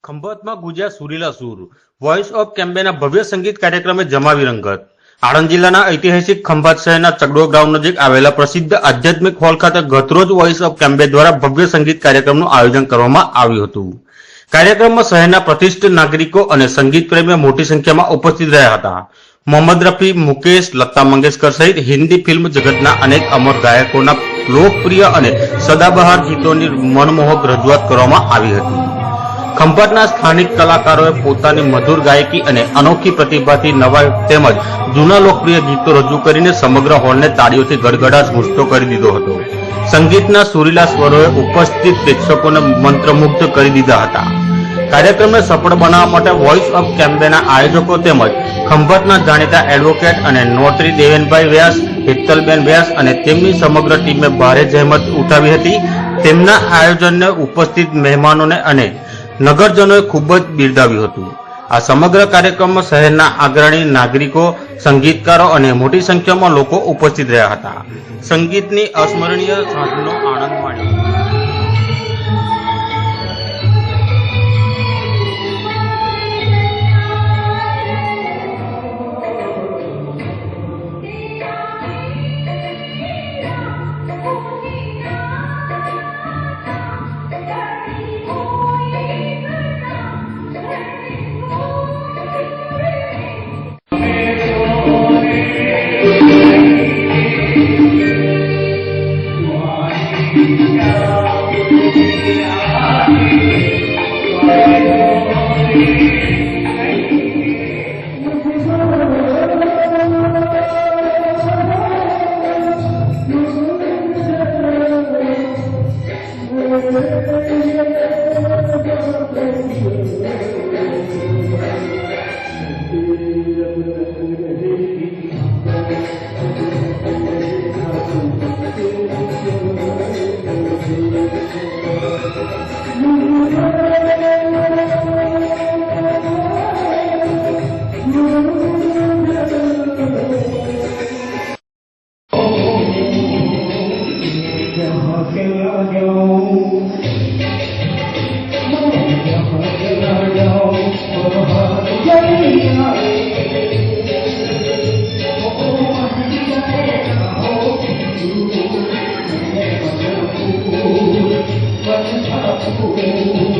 ખંભાતમાં ગુજ્યા સુરીલા સૂર voice of કેમ્બેના ભવ્ય સંગીત કાર્યક્રમે જમાવી રંગત। આણંદ જિલ્લાના ઐતિહાસિક ખંભાત શહેરના ચગડો ગ્રાઉન્ડ નજીક આવેલા પ્રસિદ્ધ આધ્યાત્મિક હોલ ખાતે ગતરોજ વોઇસ ઓફ કેમ્બે દ્વારા ભવ્ય સંગીત કાર્યક્રમનું આયોજન કરવામાં આવ્યું હતું। કાર્યક્રમમાં શહેરના પ્રતિષ્ઠિત નાગરિકો અને સંગીત પ્રેમીઓ મોટી સંખ્યામાં ઉપસ્થિત રહ્યા હતા। મોહમ્મદ રફી, મુકેશ, લતા મંગેશકર સહિત હિન્દી ફિલ્મ જગતના અનેક અમર ગાયકોના લોકપ્રિય અને સદાબહાર ગીતોની મનમોહક રજૂઆત કરવામાં આવી હતી। ખંભાતના સ્થાનિક કલાકારોએ પોતાની મધુર ગાયકી અને અનોખી પ્રતિભાથી નવા તેમજ જૂના લોકપ્રિય ગીતો રજૂ કરીને સમગ્ર હોલને તાળીઓથી ગડગડાટ ગુંજતો કરી દીધો હતો। સંગીતના સુરીલા સ્વરોએ ઉપસ્થિત પ્રેક્ષકોને મંત્રમુગ્ધ કરી દીધા હતા। કાર્યક્રમને સફળ બનાવવા માટે વોઇસ ઓફ કેમ્બેના આયોજકો તેમજ ખંભાતના જાણીતા એડવોકેટ અને નોટરી દેવેનભાઈ વ્યાસ, હેતલબેન વ્યાસ અને તેમની સમગ્ર ટીમે ભારે જહેમત ઉઠાવી હતી। તેમના આયોજનને ઉપસ્થિત મહેમાનોને અને નગરજનોએ ખૂબ જ બિરદાવ્યું હતું। આ સમગ્ર કાર્યક્રમમાં શહેરના અગ્રણી નાગરિકો, સંગીતકારો અને મોટી સંખ્યામાં લોકો ઉપસ્થિત રહ્યા હતા। સંગીતની અસ્મરણીય સાંજનો આનંદ માણ્યો। Oh